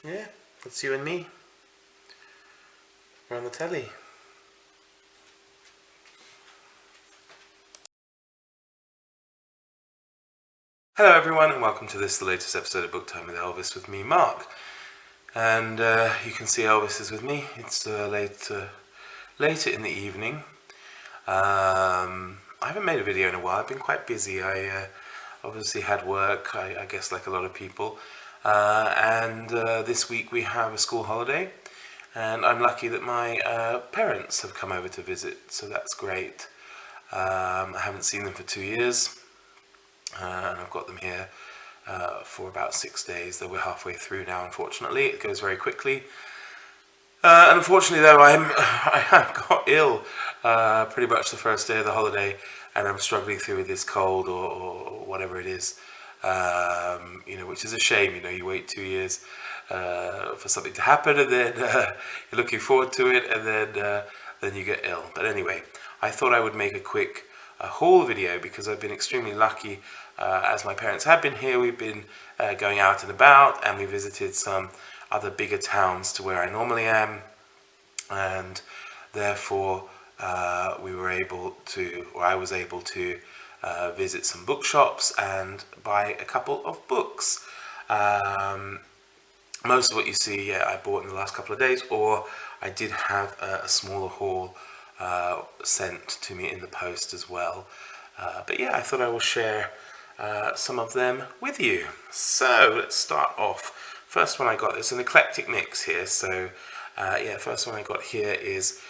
Yeah, that's you and me. We're on the telly. Hello everyone and welcome to this, the latest episode of Book Time with Elvis with me, Mark. And you can see Elvis is with me. It's later in the evening. I haven't made a video in a while. I've been quite busy. I obviously had work, I guess like a lot of people. And this week we have a school holiday. And I'm lucky that my parents have come over to visit, so that's great. I haven't seen them for 2 years. And I've got them here for about 6 days, though we're halfway through now, unfortunately. It goes very quickly. And unfortunately, though, I got ill pretty much the first day of the holiday, and I'm struggling through with this cold or whatever it is, which is a shame. You wait 2 years for something to happen, and then you're looking forward to it, and then you get ill. But anyway, I thought I would make a quick haul video because I've been extremely lucky. As my parents have been here, we've been going out and about, and we visited some other bigger towns to where I normally am, and therefore I was able to visit some bookshops and buy a couple of books. Most of what you see, I bought in the last couple of days, or I did have a smaller haul sent to me in the post as well. But yeah, I thought I will share some of them with you. So let's start off. First one I got is an eclectic mix here. So first one I got here is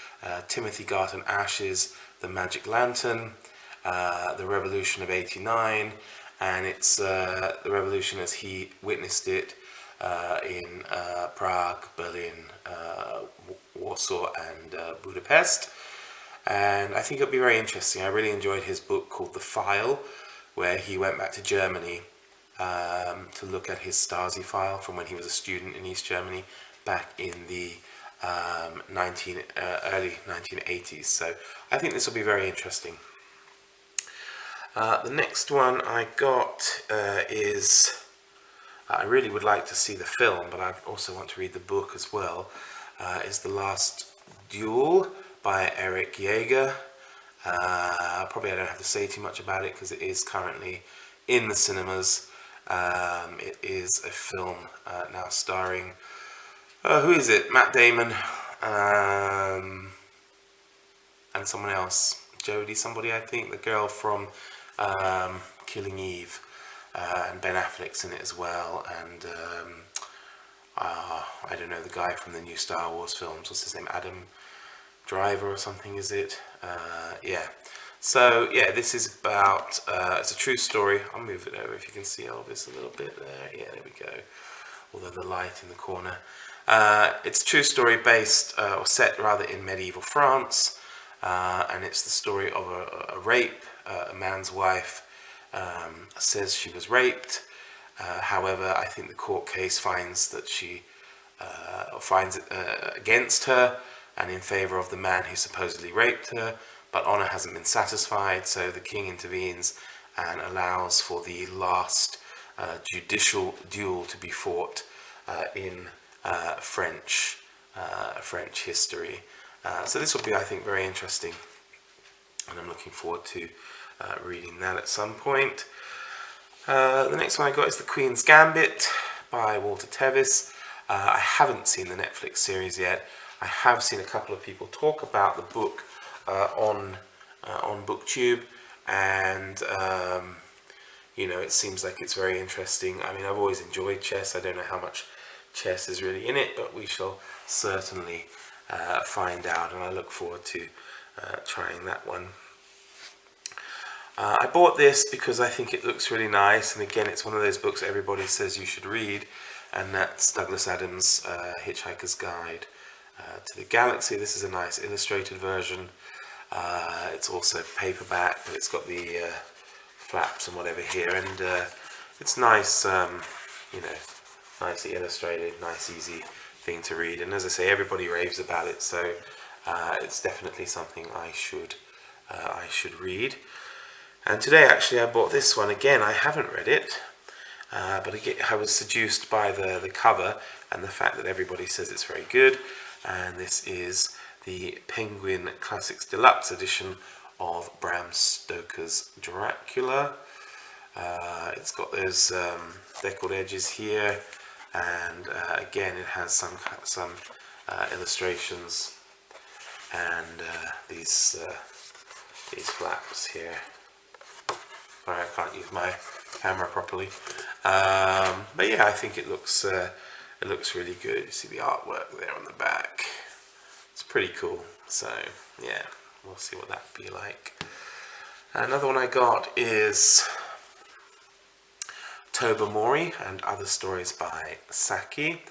Timothy Garton Ash's The Magic Lantern, The Revolution of '89, and it's the revolution as he witnessed it in Prague, Berlin, Warsaw, and Budapest. And I think it'll be very interesting. I really enjoyed his book called The File, where he went back to Germany to look at his Stasi file from when he was a student in East Germany back in the early 1980s. So I think this will be very interesting. The next one I got is, I really would like to see the film, but I also want to read the book as well, is The Last Duel by Eric Jaeger. Probably I don't have to say too much about it because it is currently in the cinemas. It is a film now starring, who is it? Matt Damon and someone else. Jodie somebody, I think. The girl from Killing Eve. And Ben Affleck's in it as well. And I don't know, the guy from the new Star Wars films. What's his name? Adam Driver or something, is it? Yeah. So yeah, this is about, it's a true story. I'll move it over if you can see Elvis a little bit there. Yeah, there we go. Although the light in the corner. It's a true story based, or set rather, in medieval France. And it's the story of a rape. A man's wife says she was raped. However, I think the court case finds that finds it against her and in favour of the man who supposedly raped her, but honour hasn't been satisfied, so the king intervenes and allows for the last judicial duel to be fought in French history. So this will be, I think, very interesting, and I'm looking forward to reading that at some point. The next one I got is The Queens Gambit by Walter Tevis. I haven't seen the Netflix series yet. I have seen a couple of people talk about the book on BookTube, and it seems like it's very interesting. I mean, I've always enjoyed chess. I don't know how much chess is really in it, but we shall certainly find out, and I look forward to trying that one. I bought this because I think it looks really nice, and again, it's one of those books everybody says you should read, and that's Douglas Adams' Hitchhiker's Guide to the Galaxy. This is a nice illustrated version. It's also paperback, but it's got the flaps and whatever here, and it's nice, nicely illustrated, nice easy thing to read, and as I say, everybody raves about it, so it's definitely something I should read. And today actually I bought this one again. I haven't read it, but again, I was seduced by the cover and the fact that everybody says it's very good. And this is the Penguin Classics Deluxe edition of Bram Stoker's Dracula. It's got those deckled edges here, and again it has some illustrations and these flaps here. Sorry, I can't use my camera properly, but yeah, I think it looks really good. You see the artwork there on the back. It's pretty cool. So yeah, we'll see what that would be like. Another one I got is Toba, Mori and Other Stories by Saki.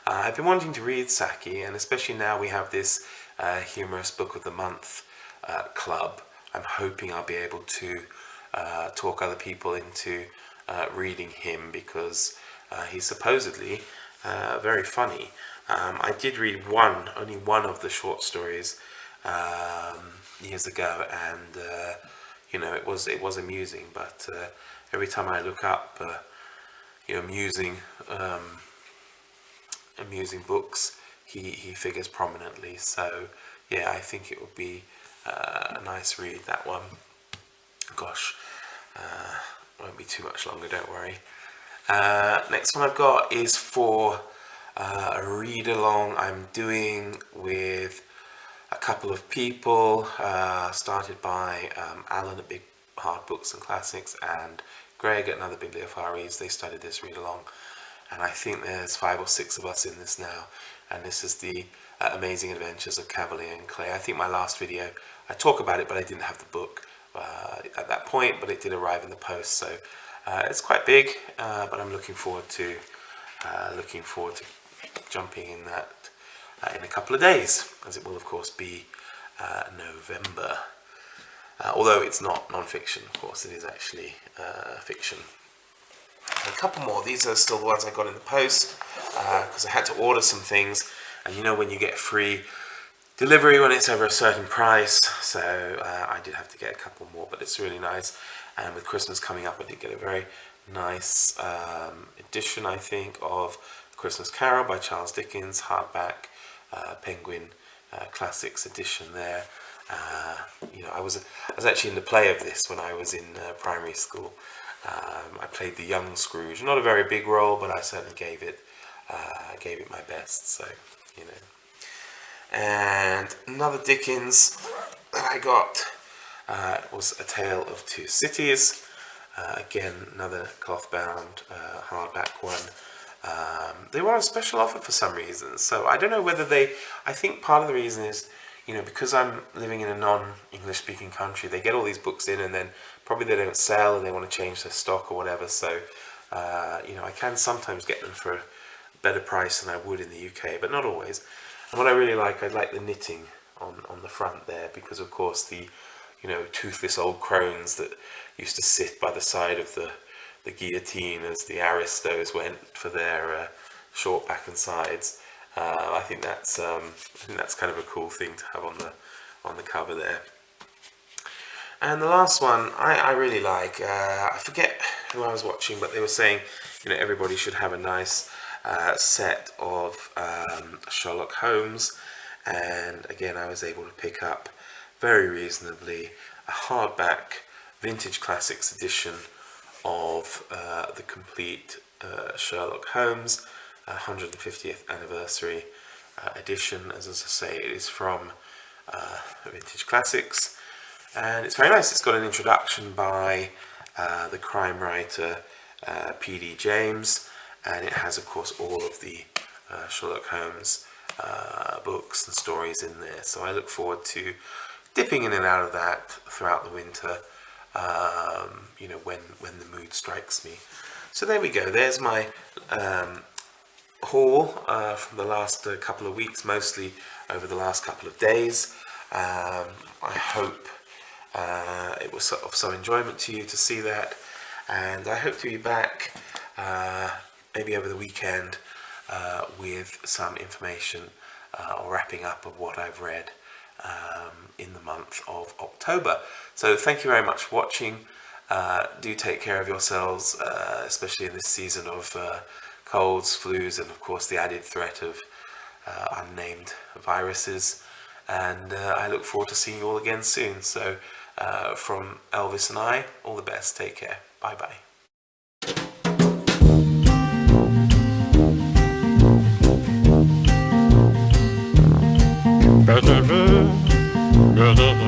I've been wanting to read Saki, and especially now we have this humorous book of the month club. I'm hoping I'll be able to talk other people into reading him, because he's supposedly very funny. I did read only one of the short stories years ago, and you know, it was amusing. But every time I look up, you know, amusing books, he figures prominently. So yeah, I think it would be a nice read, that one. Gosh, won't be too much longer, don't worry. Next one I've got is for a read along I'm doing with a couple of people, started by Alan at Big Hard Books and Classics and Greg at Another Big Far Reads. They started this read along, and I think there's 5 or 6 of us in this now, and this is the Amazing Adventures of Cavalier and Clay. I think my last video I talk about it, but I didn't have the book at that point, but it did arrive in the post, so it's quite big, but I'm looking forward to jumping in that in a couple of days, as it will of course be November. Although it's not non-fiction, of course, it is actually fiction. A couple more. These are still the ones I got in the post, because I had to order some things, and you know when you get free delivery when it's over a certain price, so I did have to get a couple more, but it's really nice. And with Christmas coming up, I did get a very nice edition, I think, of Christmas Carol by Charles Dickens, hardback, Penguin Classics edition there. You know, I was actually in the play of this when I was in primary school. I played the young Scrooge, not a very big role, but I certainly gave it my best. So, you know. And another Dickens that I got was A Tale of Two Cities. Again, another cloth-bound hardback one. They were on a special offer for some reason, so I don't know whether I think part of the reason is, you know, because I'm living in a non-English speaking country, they get all these books in and then probably they don't sell and they want to change their stock or whatever, so you know, I can sometimes get them for a better price than I would in the UK, but not always. And what I really like, I like the knitting on the front there, because of course the, you know, toothless old crones that used to sit by the side of the guillotine as the aristos went for their short back and sides. I think that's kind of a cool thing to have on the cover there. And the last one I really like. I forget who I was watching, but they were saying, you know, everybody should have a nice set of Sherlock Holmes, and again I was able to pick up very reasonably a hardback vintage classics edition of the complete Sherlock Holmes 150th anniversary edition. As I say, it is from Vintage Classics, and it's very nice. It's got an introduction by the crime writer P.D. James, and it has of course all of the Sherlock Holmes books and stories in there, so I look forward to dipping in and out of that throughout the winter, you know, when the mood strikes me. So there we go, there's my haul from the last couple of weeks, mostly over the last couple of days. I hope it was of some enjoyment to you to see that, and I hope to be back maybe over the weekend with some information or wrapping up of what I've read in the month of October. So thank you very much for watching. Do take care of yourselves, especially in this season of colds, flus, and of course the added threat of unnamed viruses. And I look forward to seeing you all again soon. So from Elvis and I, all the best. Take care. Bye bye.